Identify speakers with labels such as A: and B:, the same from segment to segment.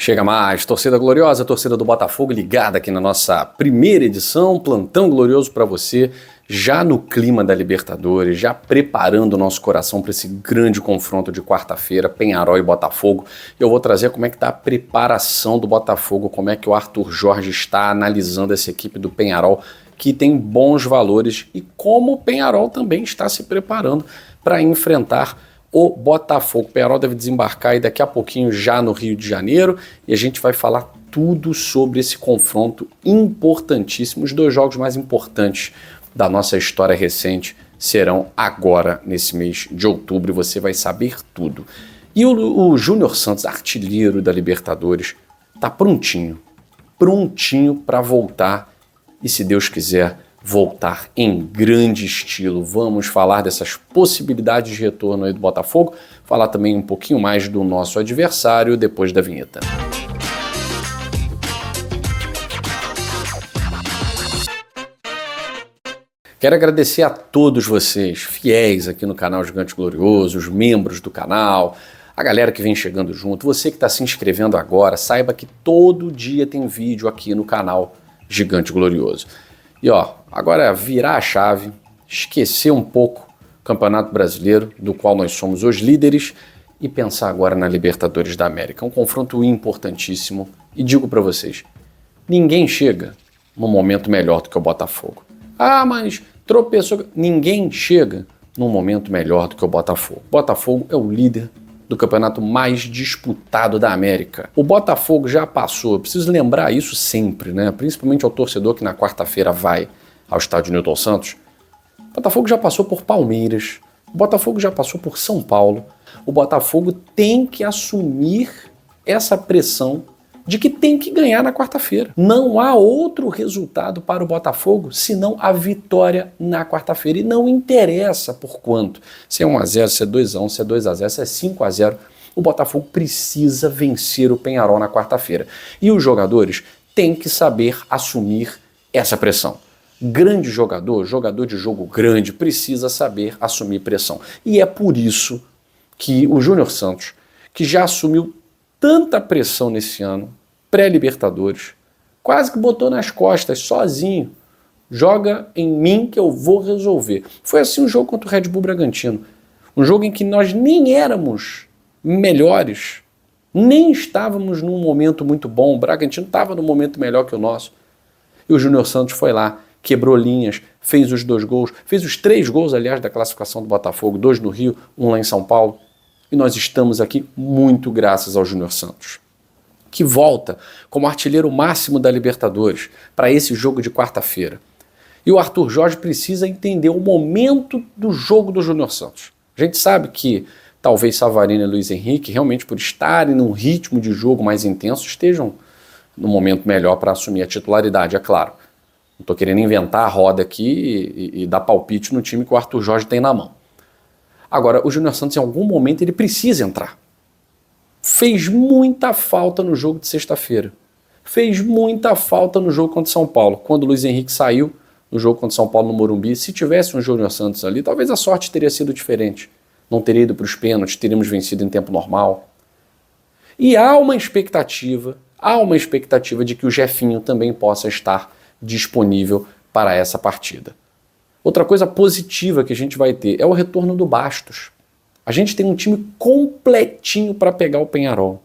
A: Chega mais, torcida gloriosa, torcida do Botafogo ligada aqui na nossa primeira edição, plantão glorioso para você, já no clima da Libertadores, já preparando o nosso coração para esse grande confronto de quarta-feira, Peñarol e Botafogo. Eu vou trazer como é que está a preparação do Botafogo, como é que o Arthur Jorge está analisando essa equipe do Peñarol, que tem bons valores, e como o Peñarol também está se preparando para enfrentar o Botafogo. O Peñarol deve desembarcar aí daqui a pouquinho já no Rio de Janeiro e a gente vai falar tudo sobre esse confronto importantíssimo. Os dois jogos mais importantes da nossa história recente serão agora, nesse mês de outubro, e você vai saber tudo. E o Júnior Santos, artilheiro da Libertadores, está prontinho para voltar e, se Deus quiser, voltar em grande estilo. Vamos falar dessas possibilidades de retorno aí do Botafogo, falar também um pouquinho mais do nosso adversário depois da vinheta. Quero agradecer a todos vocês, fiéis aqui no canal Gigante Glorioso, os membros do canal, a galera que vem chegando junto, você que está se inscrevendo agora, saiba que todo dia tem vídeo aqui no canal Gigante Glorioso. E agora virar a chave, esquecer um pouco o Campeonato Brasileiro, do qual nós somos os líderes, e pensar agora na Libertadores da América. Um confronto importantíssimo. E digo para vocês, ninguém chega num momento melhor do que o Botafogo. Ah, mas tropeçou. Ninguém chega num momento melhor do que o Botafogo. O Botafogo é o líder do campeonato mais disputado da América. O Botafogo já passou, eu preciso lembrar isso sempre, né? Principalmente ao torcedor que na quarta-feira vai ao estádio Newton Santos. O Botafogo já passou por Palmeiras, o Botafogo já passou por São Paulo. O Botafogo tem que assumir essa pressão de que tem que ganhar na quarta-feira. Não há outro resultado para o Botafogo senão a vitória na quarta-feira. E não interessa por quanto. Se é 1-0, se é 2-1, se é 2-0, se é 5-0, o Botafogo precisa vencer o Peñarol na quarta-feira. E os jogadores têm que saber assumir essa pressão. Grande jogador, jogador de jogo grande, precisa saber assumir pressão. E é por isso que o Júnior Santos, que já assumiu tanta pressão nesse ano, pré-Libertadores, quase que botou nas costas, sozinho. Joga em mim que eu vou resolver. Foi assim o jogo contra o Red Bull Bragantino. Um jogo em que nós nem éramos melhores, nem estávamos num momento muito bom. O Bragantino estava num momento melhor que o nosso. E o Júnior Santos foi lá, quebrou linhas, fez os 2 gols, fez os 3 gols, aliás, da classificação do Botafogo, 2 no Rio, 1 lá em São Paulo. E nós estamos aqui muito graças ao Júnior Santos, que volta como artilheiro máximo da Libertadores para esse jogo de quarta-feira. E o Arthur Jorge precisa entender o momento do jogo do Júnior Santos. A gente sabe que talvez Savarino e Luiz Henrique, realmente por estarem num ritmo de jogo mais intenso, estejam no momento melhor para assumir a titularidade, é claro. Não estou querendo inventar a roda aqui e dar palpite no time que o Arthur Jorge tem na mão. Agora, o Júnior Santos, em algum momento, ele precisa entrar. Fez muita falta no jogo de sexta-feira. Fez muita falta no jogo contra São Paulo. Quando o Luiz Henrique saiu no jogo contra São Paulo no Morumbi, se tivesse um Júnior Santos ali, talvez a sorte teria sido diferente. Não teria ido para os pênaltis, teríamos vencido em tempo normal. E há uma expectativa de que o Jefinho também possa estar disponível para essa partida. Outra coisa positiva que a gente vai ter é o retorno do Bastos. A gente tem um time completinho para pegar o Peñarol.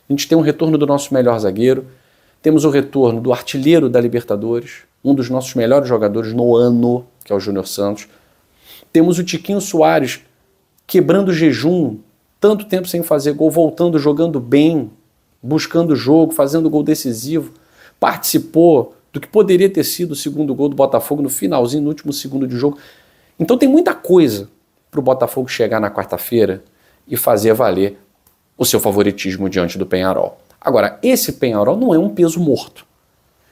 A: A gente tem um retorno do nosso melhor zagueiro, temos o retorno do artilheiro da Libertadores, um dos nossos melhores jogadores no ano, que é o Júnior Santos. Temos o Tiquinho Soares quebrando o jejum, tanto tempo sem fazer gol, voltando, jogando bem, buscando o jogo, fazendo gol decisivo, participou do que poderia ter sido o segundo gol do Botafogo no finalzinho, no último segundo de jogo. Então tem muita coisa para o Botafogo chegar na quarta-feira e fazer valer o seu favoritismo diante do Peñarol. Agora, esse Peñarol não é um peso morto.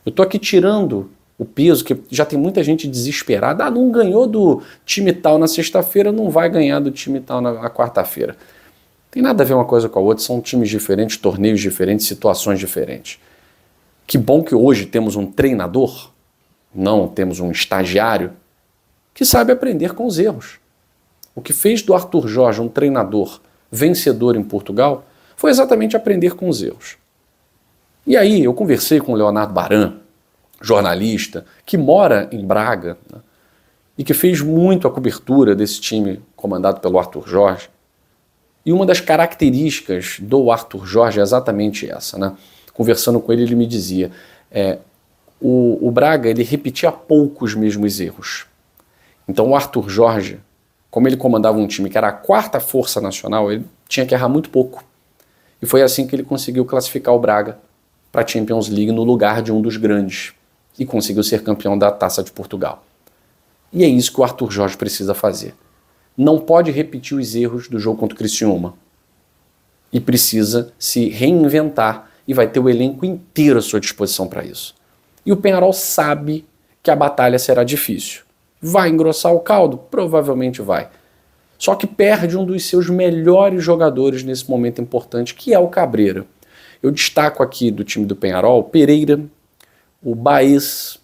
A: Eu estou aqui tirando o peso, que já tem muita gente desesperada. Não ganhou do time tal na sexta-feira, não vai ganhar do time tal na quarta-feira. Tem nada a ver uma coisa com a outra, são times diferentes, torneios diferentes, situações diferentes. Que bom que hoje temos um treinador, não temos um estagiário, que sabe aprender com os erros. O que fez do Arthur Jorge um treinador vencedor em Portugal foi exatamente aprender com os erros. E aí eu conversei com o Leonardo Baran, jornalista, que mora em Braga, né, e que fez muito a cobertura desse time comandado pelo Arthur Jorge. E uma das características do Arthur Jorge é exatamente essa, né? Conversando com ele me dizia, o Braga ele repetia pouco os mesmos erros. Então o Arthur Jorge, como ele comandava um time que era a quarta força nacional, ele tinha que errar muito pouco. E foi assim que ele conseguiu classificar o Braga para a Champions League no lugar de um dos grandes e conseguiu ser campeão da Taça de Portugal. E é isso que o Arthur Jorge precisa fazer. Não pode repetir os erros do jogo contra o Criciúma. E precisa se reinventar e vai ter o elenco inteiro à sua disposição para isso. E o Peñarol sabe que a batalha será difícil. Vai engrossar o caldo? Provavelmente vai. Só que perde um dos seus melhores jogadores nesse momento importante, que é o Cabreira. Eu destaco aqui do time do Peñarol, Pereira, o Baez,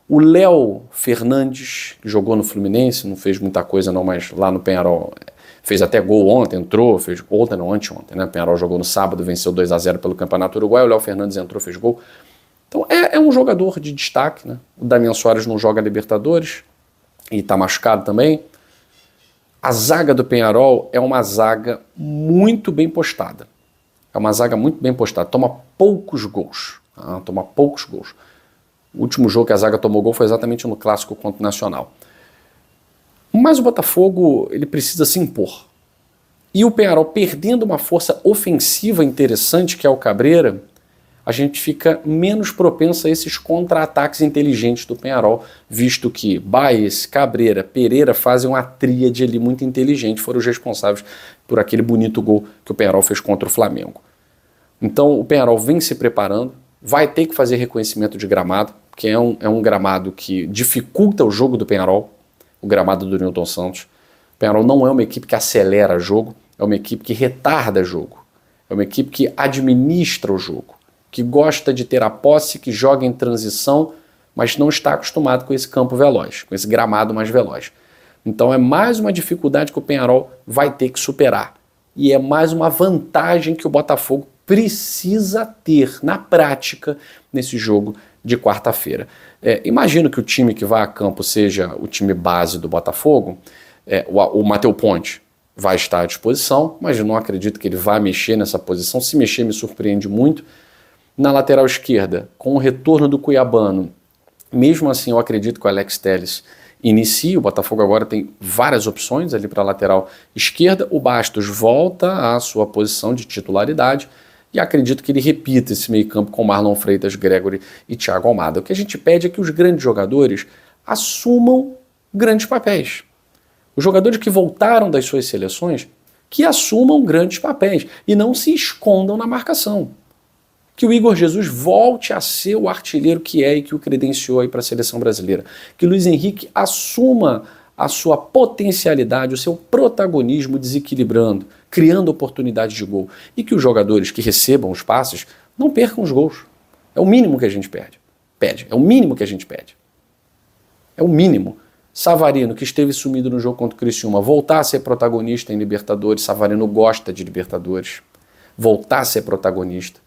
A: o Léo Fernandes, que jogou no Fluminense, não fez muita coisa não, mas lá no Peñarol fez até gol ontem, entrou, fez ontem não, anteontem, né? O Peñarol jogou no sábado, venceu 2-0 pelo Campeonato Uruguai, o Léo Fernandes entrou, fez gol. Então é um jogador de destaque, né? O Damian Soares não joga Libertadores e está machucado também. A zaga do Peñarol é uma zaga muito bem postada. É uma zaga muito bem postada, toma poucos gols. Toma poucos gols. O último jogo que a zaga tomou gol foi exatamente no clássico contra o Nacional. Mas o Botafogo ele precisa se impor. E o Peñarol perdendo uma força ofensiva interessante, que é o Cabreira, a gente fica menos propenso a esses contra-ataques inteligentes do Peñarol, visto que Baez, Cabreira, Pereira fazem uma tríade ali muito inteligente, foram os responsáveis por aquele bonito gol que o Peñarol fez contra o Flamengo. Então o Peñarol vem se preparando, vai ter que fazer reconhecimento de gramado, que é um gramado que dificulta o jogo do Peñarol, o gramado do Newton Santos. O Peñarol não é uma equipe que acelera jogo, é uma equipe que retarda jogo, é uma equipe que administra o jogo, que gosta de ter a posse, que joga em transição, mas não está acostumado com esse campo veloz, com esse gramado mais veloz. Então é mais uma dificuldade que o Peñarol vai ter que superar. E é mais uma vantagem que o Botafogo precisa ter na prática nesse jogo de quarta-feira. Imagino que o time que vai a campo seja o time base do Botafogo, o Matheus Ponte vai estar à disposição, mas eu não acredito que ele vá mexer nessa posição. Se mexer, me surpreende muito. Na lateral esquerda, com o retorno do Cuiabano, mesmo assim eu acredito que o Alex Telles inicie. O Botafogo agora tem várias opções ali para a lateral esquerda. O Bastos volta à sua posição de titularidade e acredito que ele repita esse meio campo com Marlon Freitas, Gregory e Thiago Almada. O que a gente pede é que os grandes jogadores assumam grandes papéis. Os jogadores que voltaram das suas seleções, que assumam grandes papéis e não se escondam na marcação. Que o Igor Jesus volte a ser o artilheiro que é e que o credenciou aí para a seleção brasileira. Que o Luiz Henrique assuma a sua potencialidade, o seu protagonismo desequilibrando, criando oportunidades de gol. E que os jogadores que recebam os passes não percam os gols. É o mínimo que a gente pede. É o mínimo que a gente pede. É o mínimo. Savarino, que esteve sumido no jogo contra o Criciúma, voltar a ser protagonista em Libertadores. Savarino gosta de Libertadores. Voltar a ser protagonista.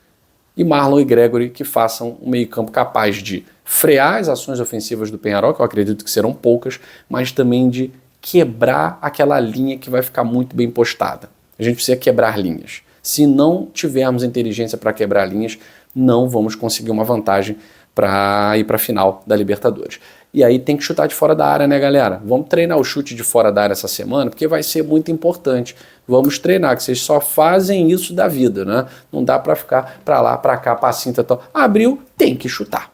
A: E Marlon e Gregory que façam um meio-campo capaz de frear as ações ofensivas do Peñarol, que eu acredito que serão poucas, mas também de quebrar aquela linha que vai ficar muito bem postada. A gente precisa quebrar linhas. Se não tivermos inteligência para quebrar linhas, não vamos conseguir uma vantagem para ir para a final da Libertadores. E aí tem que chutar de fora da área, né, galera? Vamos treinar o chute de fora da área essa semana, porque vai ser muito importante. Vamos treinar, que vocês só fazem isso da vida, né? Não dá para ficar para lá, para cá, passinho, tal. Abriu, tem que chutar.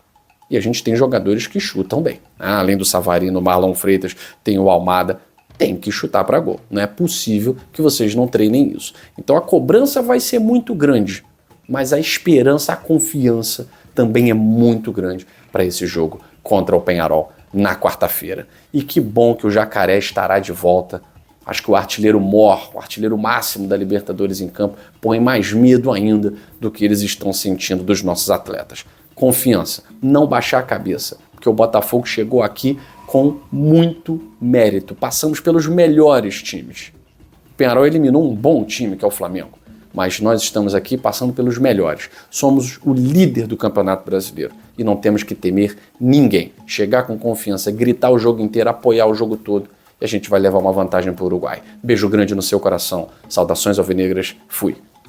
A: E a gente tem jogadores que chutam bem. Né? Além do Savarino, Marlon Freitas, tem o Almada, tem que chutar para gol. Não é possível que vocês não treinem isso. Então a cobrança vai ser muito grande, mas a esperança, a confiança também é muito grande para esse jogo contra o Peñarol na quarta-feira. E que bom que o Jacaré estará de volta. Acho que o artilheiro mor, o artilheiro máximo da Libertadores em campo, põe mais medo ainda do que eles estão sentindo dos nossos atletas. Confiança, não baixar a cabeça, porque o Botafogo chegou aqui com muito mérito. Passamos pelos melhores times. O Peñarol eliminou um bom time, que é o Flamengo. mas nós estamos aqui passando pelos melhores. Somos o líder do Campeonato Brasileiro e não temos que temer ninguém. Chegar com confiança, gritar o jogo inteiro, apoiar o jogo todo e a gente vai levar uma vantagem para o Uruguai. Beijo grande no seu coração. Saudações alvinegras. Fui.